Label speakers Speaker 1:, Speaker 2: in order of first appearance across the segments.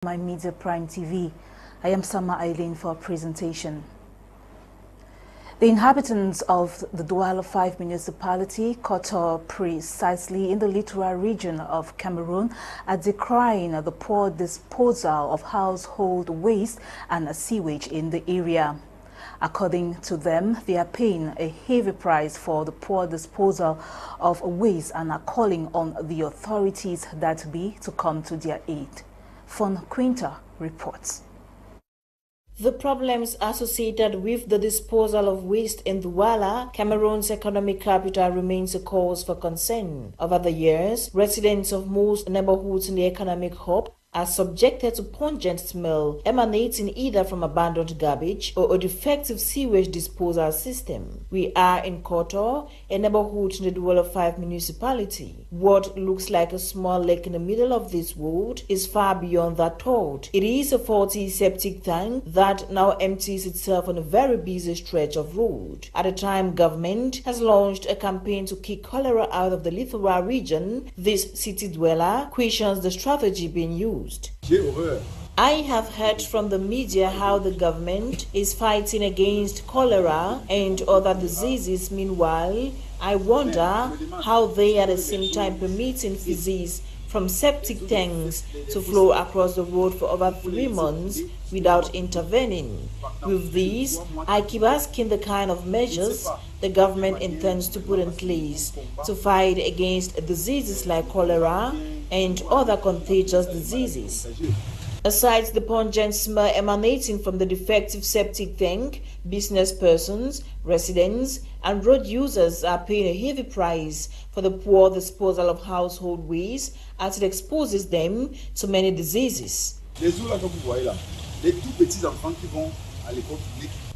Speaker 1: My Media Prime TV. I am Eileen for presentation. The inhabitants of the Douala 5 municipality, Kotor precisely in the littoral region of Cameroon, are decrying the poor disposal of household waste and sewage in the area. According to them, they are paying a heavy price for the poor disposal of waste and are calling on the authorities that be to come to their aid. Fon Quinta reports.
Speaker 2: The problems associated with the disposal of waste in Douala, Cameroon's economic capital, remains a cause for concern. Over the years, residents of most neighborhoods in the economic hub are subjected to pungent smell emanating either from abandoned garbage or a defective sewage disposal system. We are in Kotor, a neighborhood in the Douala 5 municipality. What looks like a small lake in the middle of this road is far beyond that thought. It is a faulty septic tank that now empties itself on a very busy stretch of road. At the time, government has launched a campaign to kick cholera out of the littoral region. This city dweller questions the strategy being used. I have heard from the media how the government is fighting against cholera and other diseases. Meanwhile, I wonder how they at the same time permitting feces from septic tanks to flow across the road for over 3 months without intervening. With these, I keep asking the kind of measures the government intends to put in place to fight against diseases like cholera and other contagious diseases. Aside the pungent smell emanating from the defective septic tank, business persons, residents, and road users are paying a heavy price for the poor disposal of household waste as it exposes them to many diseases.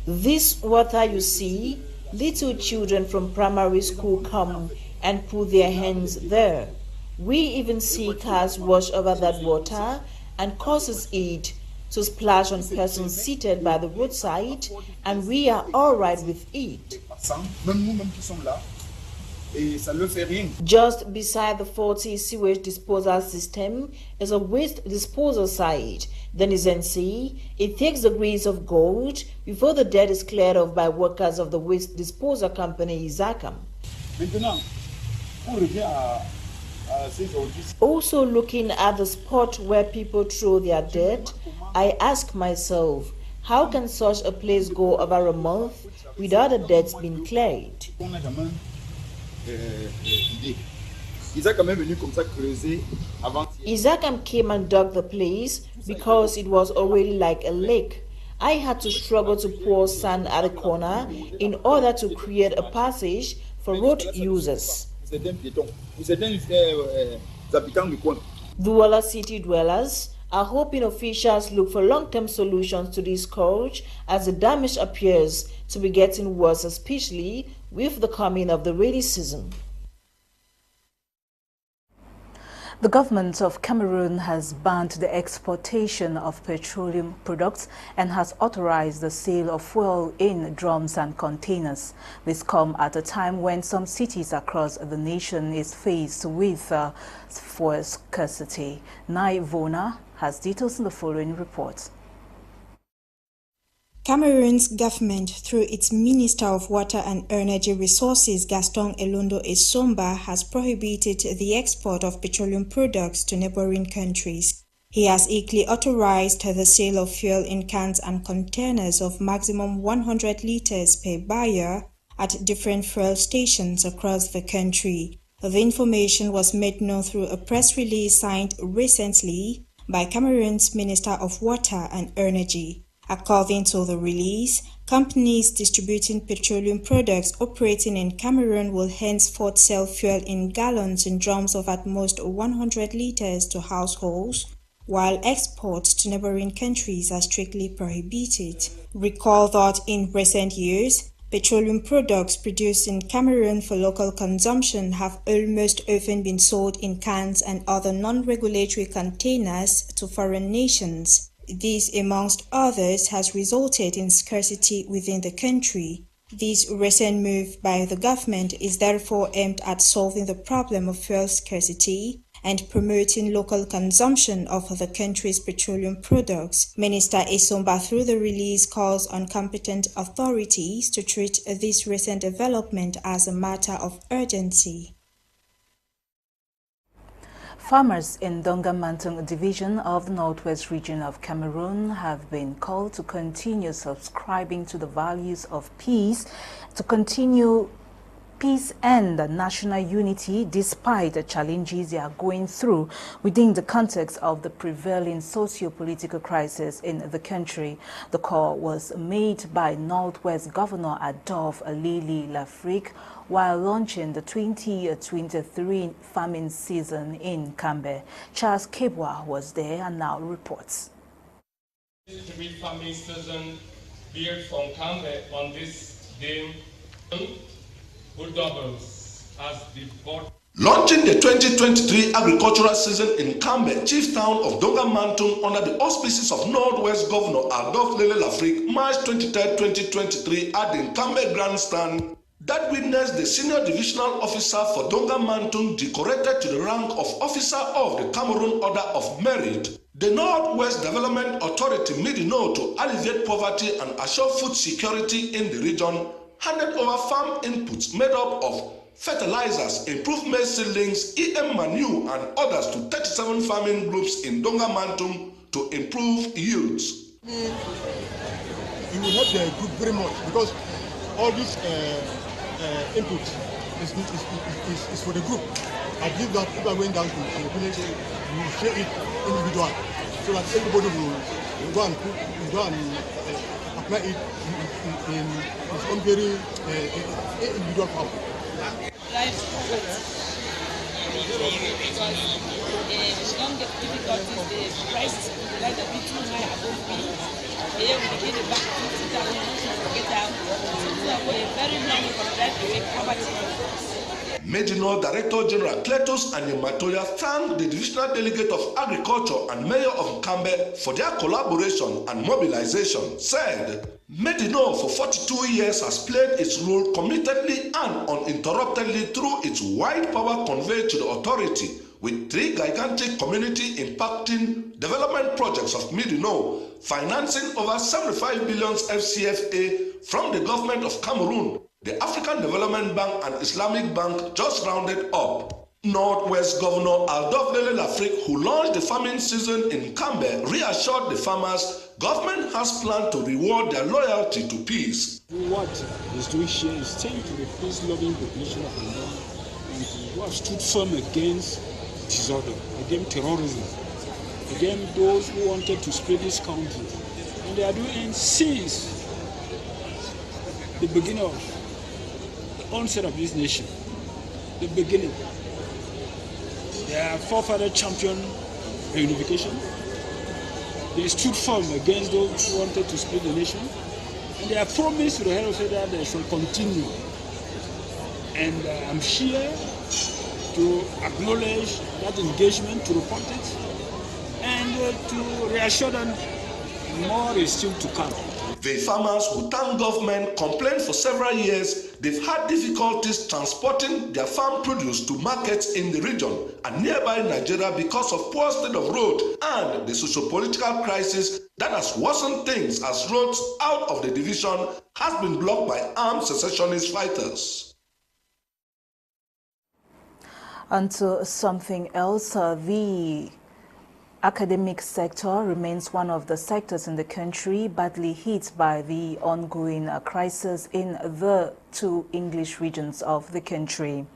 Speaker 2: This water you see, little children from primary school come and put their hands there. We even see cars wash over that water and causes it to splash on persons seated by the roadside, and we are all right with it. Just beside the faulty sewage disposal system is a waste disposal site. Then is NC. It takes the grace of gold before the dirt is cleared off by workers of the waste disposal company Nsungkikang. Also looking at the spot where people throw their dirt, I ask myself, how can such a place go over a month without the dirt being cleared? Nsungkikang came and dug the place because it was already like a lake. I had to struggle to pour sand at the corner in order to create a passage for road users. Douala city dwellers are hoping officials look for long-term solutions to this scourge as the damage appears to be getting worse, especially with the coming of the rainy season.
Speaker 1: The government of Cameroon has banned the exportation of petroleum products and has authorized the sale of fuel in drums and containers. This comes at a time when some cities across the nation is faced with fuel scarcity. Ewane has details in the following report.
Speaker 3: Cameroon's government, through its Minister of Water and Energy Resources, Gaston Elondo Esomba, has prohibited the export of petroleum products to neighboring countries. He has equally authorized the sale of fuel in cans and containers of maximum 100 liters per buyer at different fuel stations across the country. The information was made known through a press release signed recently by Cameroon's Minister of Water and Energy. According to the release, companies distributing petroleum products operating in Cameroon will henceforth sell fuel in gallons and drums of at most 100 liters to households, while exports to neighboring countries are strictly prohibited. Recall that in recent years, petroleum products produced in Cameroon for local consumption have almost often been sold in cans and other non-regulatory containers to foreign nations. This, amongst others, has resulted in scarcity within the country. This recent move by the government is therefore aimed at solving the problem of fuel scarcity and promoting local consumption of the country's petroleum products. Minister Esomba, through the release, calls on competent authorities to treat this recent development as a matter of urgency.
Speaker 1: Farmers in Donga division of the Northwest region of Cameroon have been called to continue subscribing to the values of peace, to continue peace and national unity despite the challenges they are going through within the context of the prevailing socio-political crisis in the country. The call was made by Northwest Governor Adolphe Alili Lafrique while launching the 2023 farming season in Cambe. Charles Kebwa was there and now reports.
Speaker 4: The farming season here from Cambe on this day who doubles as the board.
Speaker 5: Launching the 2023 agricultural season in Cambe, chief town of Donga under the auspices of Northwest Governor Adolphe Alili Lafrique, March 23, 2023 at the Cambe Grandstand, that witnessed the senior divisional officer for Donga decorated to the rank of Officer of the Cameroon Order of Merit. The Northwest Development Authority made a note to alleviate poverty and assure food security in the region, handed over farm inputs made up of fertilizers, improved maize seedlings, EM manure, and others to 37 farming groups in Donga to improve yields.
Speaker 6: We will help the group very much because all these input is for the group. I believe that if we are going down to the village, we will share it individual so that everybody will go and cook, will go and apply it in its own very individual farm.
Speaker 7: Life because we don't get difficulties, the price is like a bit too high above me. Here we get it back to 50,000 to get out. So for a very long contract to make poverty.
Speaker 5: Medicinal Director General Cletus Anyamatoya thanked the Divisional Delegate of Agriculture and Mayor of Cambe for their collaboration and mobilization. Said, Medino for 42 years has played its role committedly and uninterruptedly through its wide power conveyed to the authority, with 3 gigantic community impacting development projects of Medino, financing over 75 billion FCFA from the government of Cameroon, the African Development Bank and Islamic Bank just rounded up. Northwest Governor Adolphe Alili Lafrique, who launched the farming season in Cambe, reassured the farmers government has planned to reward their loyalty to peace.
Speaker 8: What is doing here is saying to the peace-loving population of the North who have stood firm against disorder, against terrorism, against those who wanted to split this country. And they are doing since the beginning of the onset of this nation, the beginning. Their forefather championed reunification. They stood firm against those who wanted to split the nation. And they have promised to the head of state that they shall continue. And I'm here to acknowledge that engagement, to report it, and to reassure them more is still to come.
Speaker 5: The farmers who thank government complained for several years they've had difficulties transporting their farm produce to markets in the region and nearby Nigeria because of poor state of road and the socio-political crisis that has worsened things as roads out of the division has been blocked by armed secessionist fighters.
Speaker 1: And to something else, the academic sector remains one of the sectors in the country badly hit by the ongoing crisis in the 2 English regions of the country.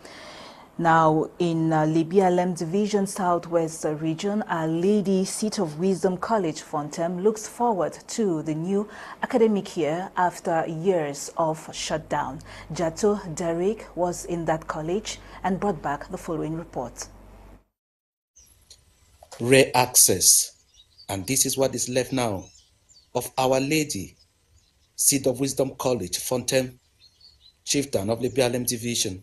Speaker 1: Now, in Libialem Division Southwest region, Our Lady Seat of Wisdom College Fontem looks forward to the new academic year after years of shutdown. Jato Derek was in that college and brought back the following report.
Speaker 9: Rare access, and this is what is left now of Our Lady Seat of Wisdom College, Fontem, chieftain of Libialem Division.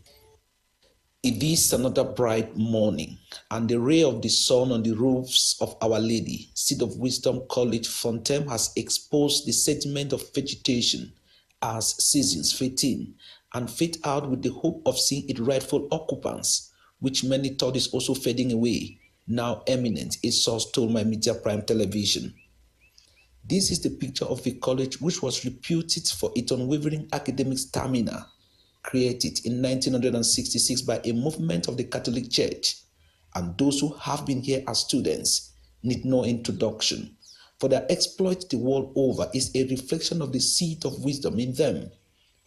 Speaker 9: It is another bright morning, and the ray of the sun on the roofs of Our Lady Seat of Wisdom College, Fontem, has exposed the sediment of vegetation as seasons fade in and fade out with the hope of seeing its rightful occupants which many thought is also fading away, now eminent, a source told my Media Prime Television. This is the picture of a college which was reputed for its unwavering academic stamina, created in 1966 by a movement of the Catholic Church, and those who have been here as students need no introduction, for their exploit the world over is a reflection of the seed of wisdom in them,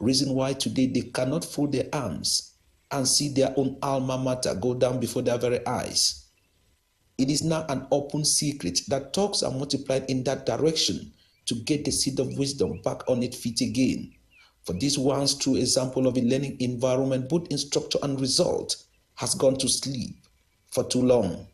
Speaker 9: reason why today they cannot fold their arms and see their own alma mater go down before their very eyes. It is now an open secret that talks are multiplied in that direction to get the seed of wisdom back on its feet again. For this once true example of a learning environment, both in structure and result, has gone to sleep for too long.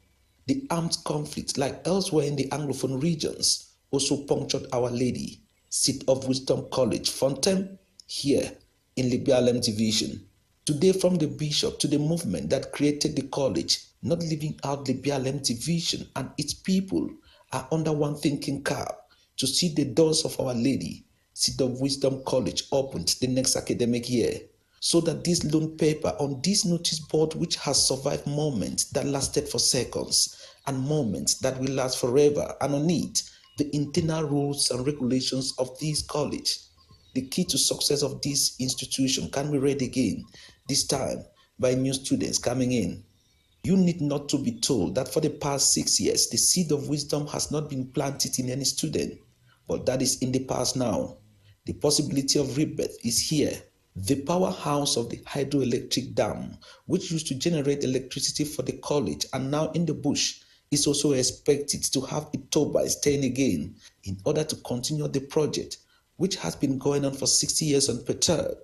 Speaker 9: The armed conflict, like elsewhere in the Anglophone regions, also punctured Our Lady, seat of Wisdom College, Fontaine, here in Libialem Division. Today, from the bishop to the movement that created the college, not leaving out Libialem Division and its people, are under one thinking cap to see the doors of Our Lady, seat of Wisdom College, opened the next academic year, so that this lone paper on this notice board, which has survived moments that lasted for seconds and moments that will last forever, and on it, the internal rules and regulations of this college, the key to success of this institution, can be read again, this time by new students coming in. You need not to be told that for the past 6 years, the seed of wisdom has not been planted in any student, but that is in the past now. The possibility of rebirth is here. The powerhouse of the hydroelectric dam, which used to generate electricity for the college and now in the bush, is also expected to have its turbines turn again in order to continue the project, which has been going on for 60 years unperturbed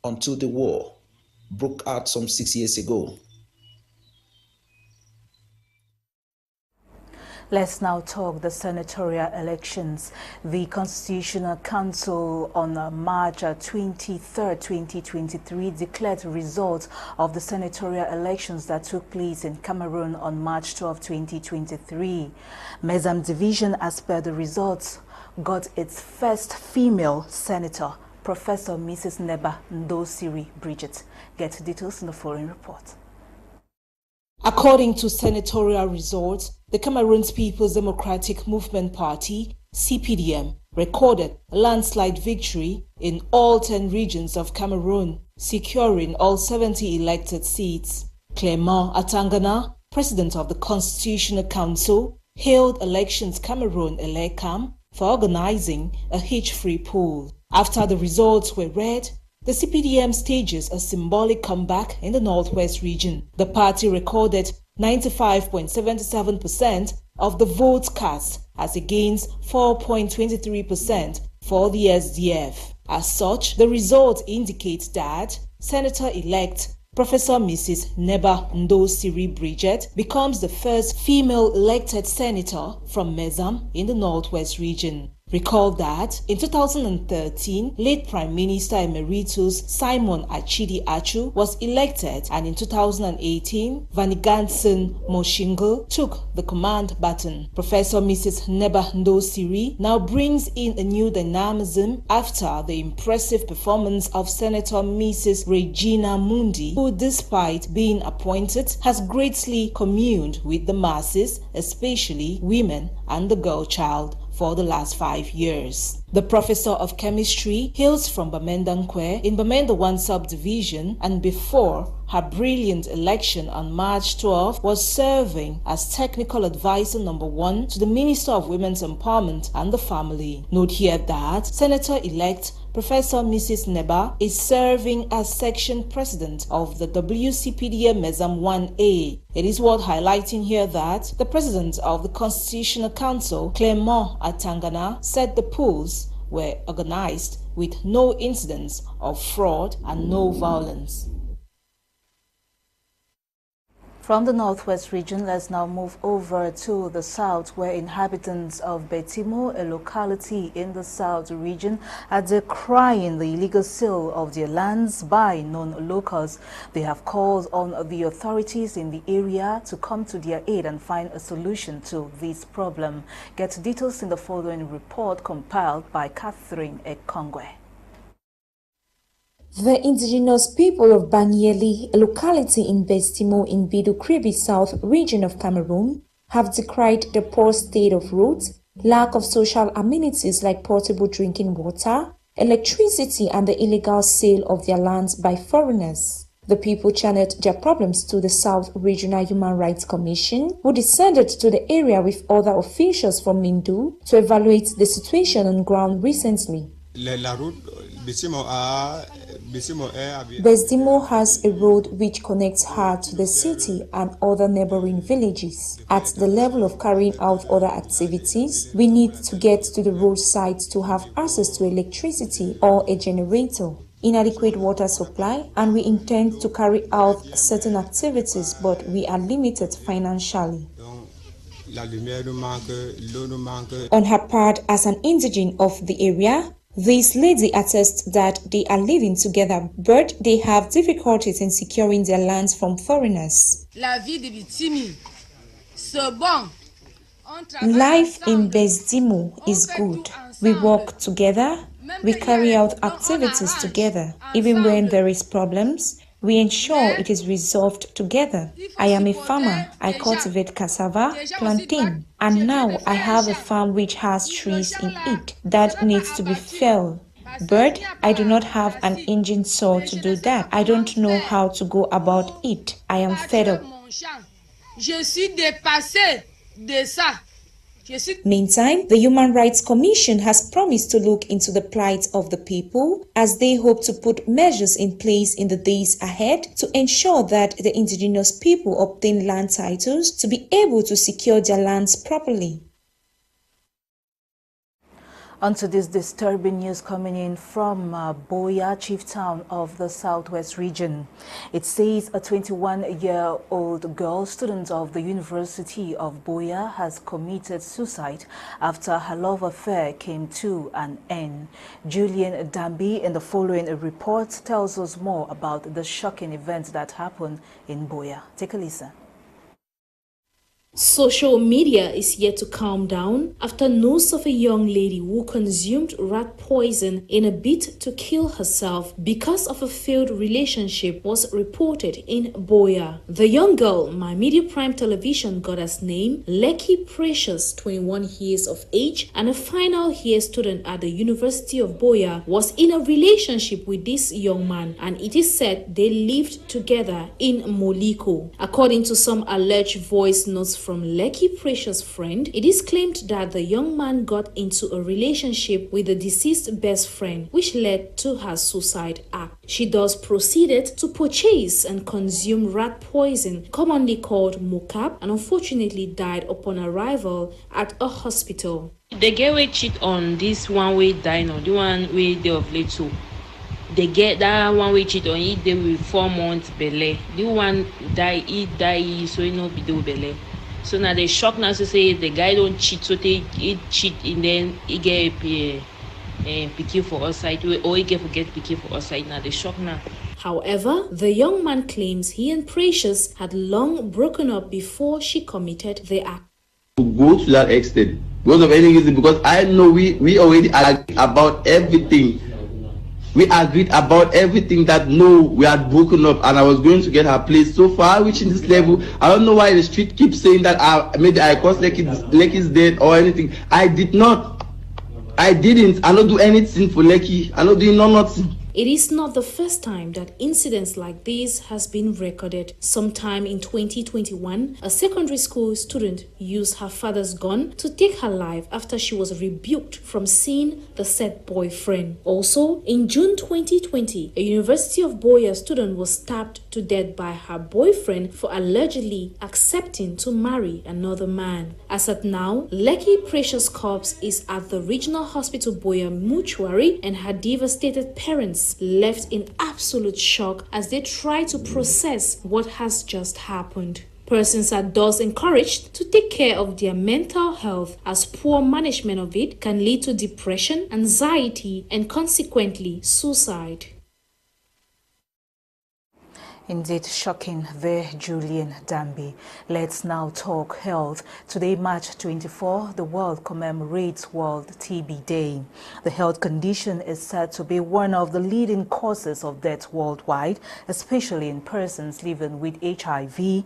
Speaker 9: until the war broke out some 6 years ago.
Speaker 1: Let's now talk the senatorial elections. The Constitutional Council on March 23, 2023 declared results of the senatorial elections that took place in Cameroon on March 12, 2023. Mezam Division, as per the results, got its first female senator, Professor Mrs. Neba Ndosiri Bridget. Get details in the following report. According to senatorial results, the Cameroon's People's Democratic Movement Party, CPDM, recorded a landslide victory in all 10 regions of Cameroon, securing all 70 elected seats. Clément Atangana, president of the Constitutional Council, hailed Elections Cameroon Elecam for organizing a hitch-free poll. After the results were read, the CPDM stages a symbolic comeback in the Northwest region. The party recorded 95.77% of the votes cast as against 4.23% for the SDF. As such, the results indicate that Senator-elect Professor Mrs. Neba Ndosiri Bridget becomes the first female elected senator from Mezam in the Northwest region. Recall that in 2013, late Prime Minister Emeritus Simon Achidi Achu was elected, and in 2018, Vanigansen Moshingo took the command baton. Professor Mrs. Neba Ndosiri now brings in a new dynamism after the impressive performance of Senator Mrs. Regina Mundi, who, despite being appointed, has greatly communed with the masses, especially women and the girl child, for the last 5 years. The professor of chemistry hails from Bamendankwe in Bamenda 1 subdivision, and before her brilliant election on March 12 was serving as technical advisor number 1 to the Minister of Women's Empowerment and the Family. Note here that Senator-elect Professor Mrs. Neba is serving as section president of the WCPDM Mezam 1A. It is worth highlighting here that the president of the Constitutional Council, Clément Atangana, said the polls were organized with no incidents of fraud and no violence. From the Northwest region, let's now move over to the south, where inhabitants of Betimo, a locality in the south region, are decrying the illegal sale of their lands by non-locals. They have called on the authorities in the area to come to their aid and find a solution to this problem. Get details in the following report compiled by Catherine Ekongwe.
Speaker 10: The indigenous people of Banyeli, a locality in Bestimo in Bidukribi South region of Cameroon, have decried the poor state of roads, lack of social amenities like portable drinking water, electricity, and the illegal sale of their lands by foreigners. The people channeled their problems to the South Regional Human Rights Commission, who descended to the area with other officials from Mindu to evaluate the situation on ground recently. Bestimo has a road which connects her to the city and other neighboring villages. At the level of carrying out other activities, we need to get to the roadside to have access to electricity or a generator, inadequate water supply, and we intend to carry out certain activities, but we are limited financially. On her part, as an indigene of the area, this lady attests that they are living together, but they have difficulties in securing their lands from foreigners. Life in Bestimo is good. We work together, we carry out activities together. Even when there is problems, we ensure it is resolved together. I am a farmer. I cultivate cassava, plantain, and now I have a farm which has trees in it that needs to be felled. But I do not have an engine saw to do that. I don't know how to go about it. I am fed up. Meantime, the Human Rights Commission has promised to look into the plight of the people as they hope to put measures in place in the days ahead to ensure that the indigenous people obtain land titles to be able to secure their lands properly.
Speaker 1: Onto this disturbing news coming in from Boya, chief town of the Southwest region. It says a 21-year-old girl, student of the University of Boya, has committed suicide after her love affair came to an end. Julian Dambi in the following report tells us more about the shocking event that happened in Boya. Take a listen.
Speaker 11: Social media is yet to calm down after news of a young lady who consumed rat poison in a bid to kill herself because of a failed relationship was reported in Boya. The young girl, My Media Prime Television got as name Lekki Precious, 21 years of age and a final year student at the University of Boya, was in a relationship with this young man, and it is said they lived together in Moliko. According to some alleged voice notes from Lekki Precious' friend, it is claimed that the young man got into a relationship with the deceased best friend, which led to her suicide act. She thus proceeded to purchase and consume rat poison, commonly called mokap, and unfortunately died upon arrival at a hospital.
Speaker 12: The girl will cheat on this one way die now, the one way they of late too. They get that one way cheat on it, they will 4 months belay. The one die, so it not be do belay. So now they shock now to say the guy don't cheat, so they cheat and then he get picky for outside, or he get forget picky for outside. Now they shock now.
Speaker 11: However, the young man claims he and Precious had long broken up before she committed the act.
Speaker 13: To go to that extent because of any reason, because I know we already agreed about everything. We agreed about everything that no, we had broken up and I was going to get her place. So far reaching this level, I don't know why the street keeps saying that maybe I caused Lekki's death or anything. I did not. I didn't. I don't do anything for Lekki. I don't do nothing.
Speaker 11: It is not the first time that incidents like this has been recorded. Sometime in 2021, a secondary school student used her father's gun to take her life after she was rebuked from seeing the said boyfriend. Also, in June 2020, a University of Boya student was stabbed to death by her boyfriend for allegedly accepting to marry another man. As at now, Lekki Precious' corpse is at the Regional Hospital Boya mortuary, and her devastated parents left in absolute shock as they try to process what has just happened. Persons are thus encouraged to take care of their mental health, as poor management of it can lead to depression, anxiety, and consequently suicide.
Speaker 1: Indeed, shocking there, Julian Dambi. Let's now talk health. Today, March 24, the world commemorates World TB Day. The health condition is said to be one of the leading causes of death worldwide, especially in persons living with HIV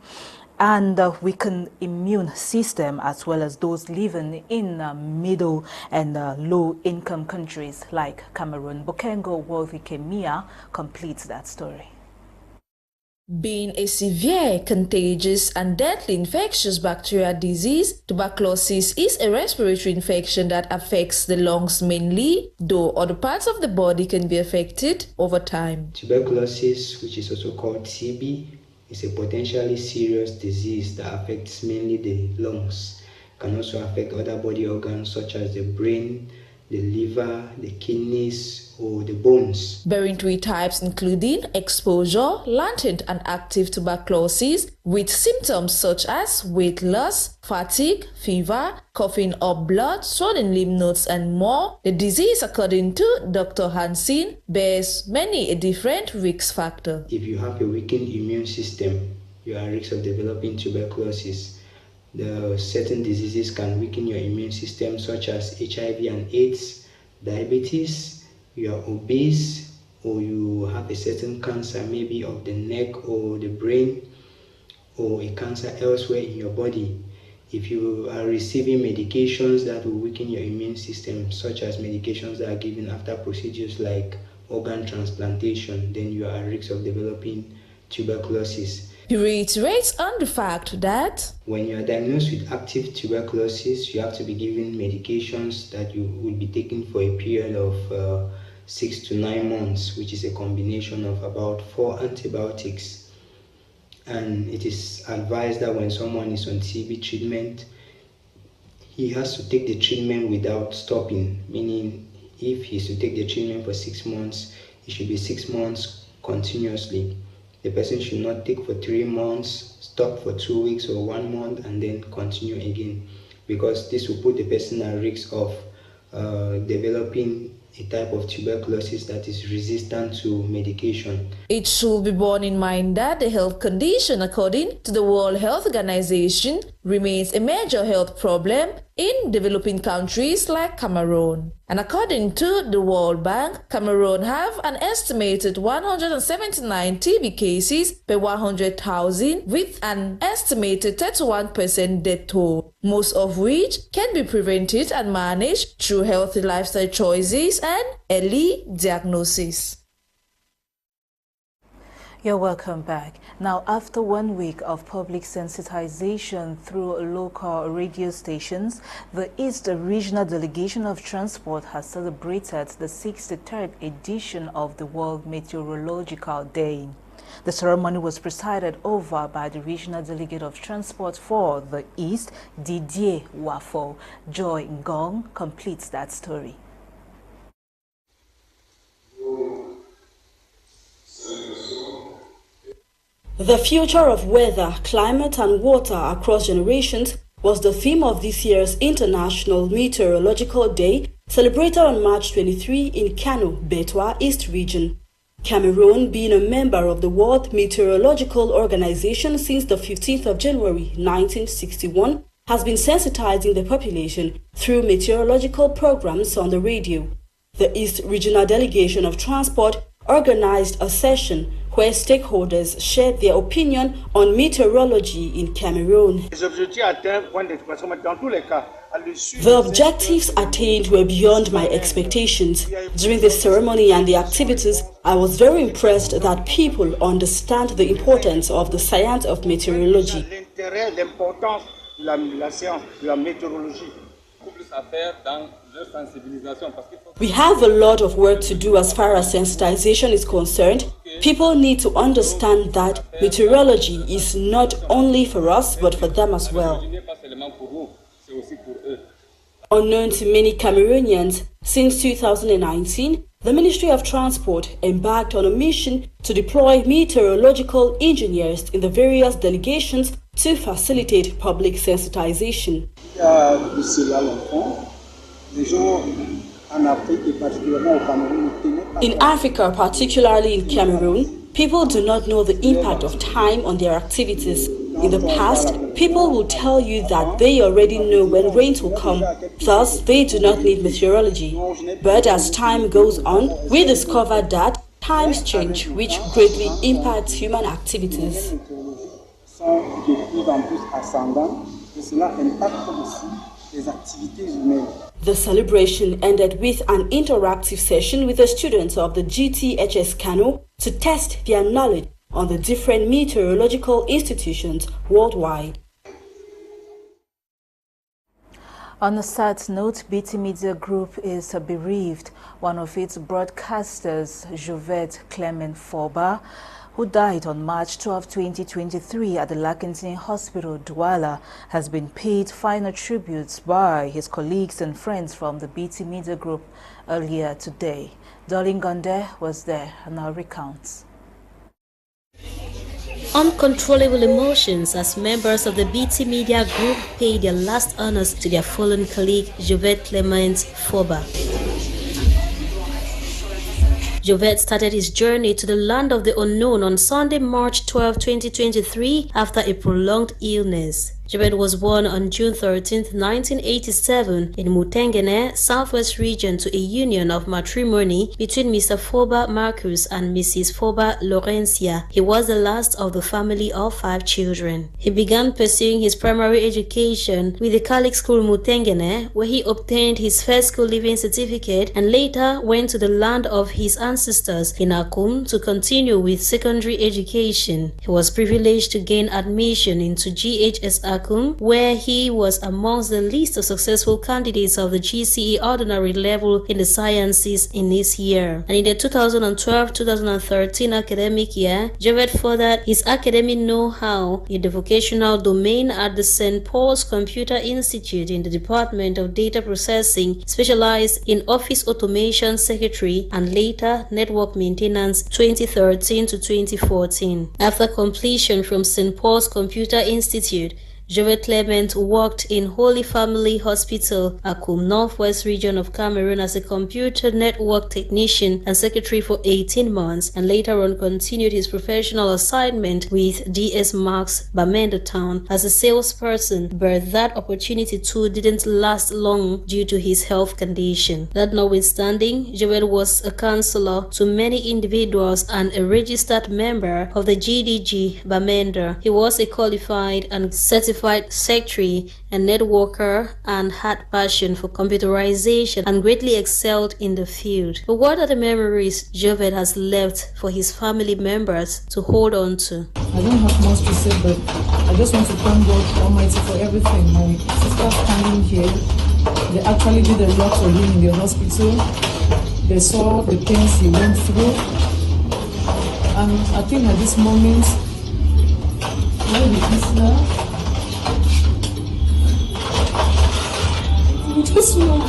Speaker 1: and weakened immune system, as well as those living in middle and low-income countries like Cameroon. Bokengo Wolvikemia completes that story.
Speaker 11: Being a severe, contagious and deadly infectious bacterial disease, tuberculosis is a respiratory infection that affects the lungs mainly, though other parts of the body can be affected over time.
Speaker 14: Tuberculosis, which is also called TB, is a potentially serious disease that affects mainly the lungs. It can also affect other body organs such as the brain, the liver, the kidneys, or the bones.
Speaker 11: Bearing three types including exposure, latent and active tuberculosis, with symptoms such as weight loss, fatigue, fever, coughing up blood, swollen lymph nodes and more. The disease, according to Dr. Hansen, bears many a different risk factor.
Speaker 14: If you have a weakened immune system, you are at risk of developing tuberculosis. The certain diseases can weaken your immune system such as HIV and AIDS, diabetes, you are obese, or you have a certain cancer maybe of the neck or the brain, or a cancer elsewhere in your body. If you are receiving medications that will weaken your immune system, such as medications that are given after procedures like organ transplantation, then you are at risk of developing tuberculosis.
Speaker 11: He reiterates on the fact that
Speaker 14: when you are diagnosed with active tuberculosis, you have to be given medications that you will be taking for a period of 6 to 9 months, which is a combination of about 4 antibiotics. And it is advised that when someone is on TB treatment, he has to take the treatment without stopping, meaning if he is to take the treatment for 6 months, it should be 6 months continuously. The person should not take for 3 months, stop for 2 weeks or 1 month, and then continue again, because this will put the person at risk of developing a type of tuberculosis that is resistant to medication.
Speaker 11: It should be borne in mind that the health condition, according to the World Health Organization, remains a major health problem in developing countries like Cameroon. And according to the World Bank, Cameroon have an estimated 179 TB cases per 100,000, with an estimated 31% death toll, most of which can be prevented and managed through healthy lifestyle choices and early diagnosis.
Speaker 1: You're welcome back. Now, after 1 week of public sensitization through local radio stations, the East Regional Delegation of Transport has celebrated the 63rd edition of the World Meteorological Day. The ceremony was presided over by the Regional Delegate of Transport for the East, Didier Wafo. Joy Ngong completes that story.
Speaker 15: The future of weather, climate and water across generations was the theme of this year's International Meteorological Day, celebrated on March 23 in Kano, Betwa, East Region. Cameroon, being a member of the World Meteorological Organization since the 15th of January 1961, has been sensitizing the population through meteorological programs on the radio. The East Regional Delegation of Transport organized a session where stakeholders shared their opinion on meteorology in Cameroon. The objectives attained were beyond my expectations. During the ceremony and the activities, I was very impressed that people understand the importance of the science of meteorology. We have a lot of work to do as far as sensitization is concerned. People need to understand that meteorology is not only for us, but for them as well. Unknown to many Cameroonians, since 2019, the Ministry of Transport embarked on a mission to deploy meteorological engineers in the various delegations to facilitate public sensitization. In Africa, particularly in Cameroon, People do not know the impact of time on their activities. In the past, people will tell you that they already know when rains will come, thus they do not need meteorology. But as time goes on, we discover that times change, which greatly impacts human activities. The celebration ended with an interactive session with the students of the GTHS Kano to test their knowledge on the different meteorological institutions worldwide.
Speaker 1: On a sad note, BT Media Group is bereaved one of its broadcasters, Jovette Clement Forba, who died on March 12, 2023 at the Lakentin Hospital, Douala, has been paid final tributes by his colleagues and friends from the BT Media Group earlier today. Nolinga was there and now recounts.
Speaker 11: Uncontrollable emotions as members of the BT Media Group paid their last honors to their fallen colleague, Jovette Clement Forba. Jovette started his journey to the land of the unknown on Sunday, March 12, 2023, after a prolonged illness. Jovette was born on June 13, 1987 in Mutengene, Southwest region, to a union of matrimony between Mr. Forba Marcus and Mrs. Forba Laurencia. He was the last of the family of 5 children. He began pursuing his primary education with the Catholic school Mutengene, where he obtained his first school leaving certificate and later went to the land of his ancestors in Akum to continue with secondary education. He was privileged to gain admission into GHS where he was amongst the list of successful candidates of the GCE ordinary level in the sciences in this year. And in the 2012-2013 academic year, Jovette furthered his academic know-how in the vocational domain at the St. Paul's Computer Institute in the Department of Data Processing, specialized in office automation secretary and later network maintenance 2013 to 2014. After completion from St. Paul's Computer Institute, Jovette Clement worked in Holy Family Hospital, Akum, Northwest region of Cameroon, as a computer network technician and secretary for 18 months, and later on continued his professional assignment with DS Marks, Bamenda Town, as a salesperson, but that opportunity too didn't last long due to his health condition. That notwithstanding, Jovette was a counselor to many individuals and a registered member of the GDG, Bamenda. He was a qualified and certified secretary and networker and had passion for computerization and greatly excelled in the field. But what are the memories Jovette has left for his family members to hold on to?
Speaker 16: I don't have much to say, but I just want to thank God Almighty for everything. My sister standing here, they actually did a lot for him in the hospital. They saw the pains he went through. And I think at this moment, we just know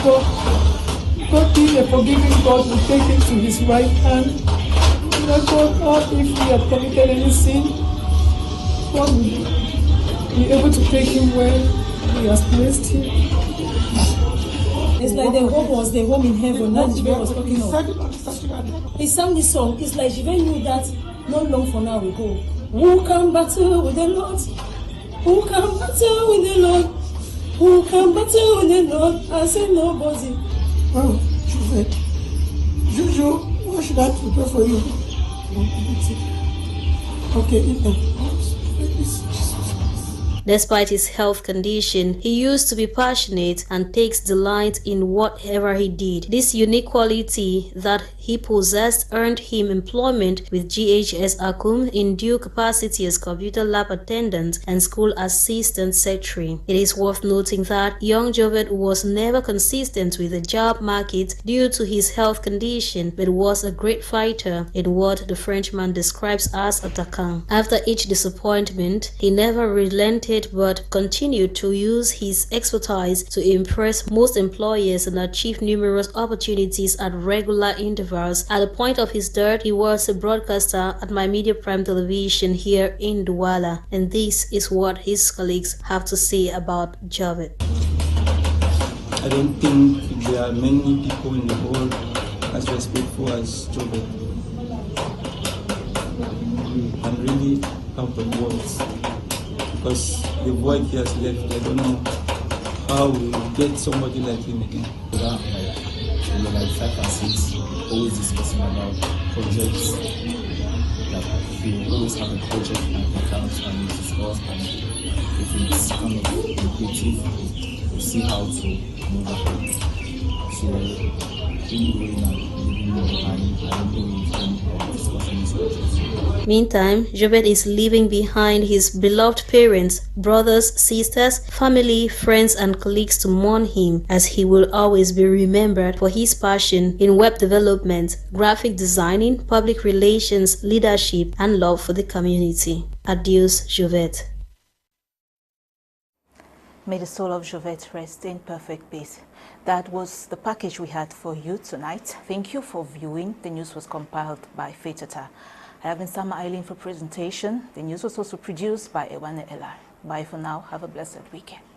Speaker 16: God being a forgiving God will take him to his right hand. That God, if he had committed any sin, God will be able to take him where he has placed him. It's like the home was the home in heaven. That's what was talking about. He sang this song. It's like Jive knew that not long from now we go. Who can battle with the Lord? Who can battle with the Lord? Who can battle with the Lord? I say nobody. Oh, Jovette. Juju, what should I prepare for you? Okay,
Speaker 11: Despite his health condition, he used to be passionate and takes delight in whatever he did. This unique quality that he possessed earned him employment with GHS Akum in due capacity as computer lab attendant and school assistant secretary. It is worth noting that young Jovette was never consistent with the job market due to his health condition, but was a great fighter in what the Frenchman describes as attaquant. After each disappointment, he never relented but continued to use his expertise to impress most employers and achieve numerous opportunities at regular intervals. At the point of his death, he was a broadcaster at My Media Prime Television here in Douala, and this is what his colleagues have to say about Jovette.
Speaker 17: I don't think there are many people in the world as respectful as Jovette. I'm really out of words because the void he has left, I don't know how we will get somebody like him again.
Speaker 18: Like 5 and 6, always discussing about projects. Like we always have a project and we count and we discuss, and if it's kind of lucrative, we see how to move ahead. So in the way now, leaving me behind, I don't think we've been discussing this project.
Speaker 19: Meantime, Jobert is leaving behind his beloved parents, brothers, sisters, family, friends and colleagues to mourn him, as he will always be remembered for his passion in web development, graphic designing, public relations, leadership and love for the community. Adios, Jobert.
Speaker 1: May the soul of Jobert rest in perfect peace. That was the package we had for you tonight. Thank you for viewing. The news was compiled by Faitata. I have been Eileen for presentation. The news was also produced by Ewane. Bye for now. Have a blessed weekend.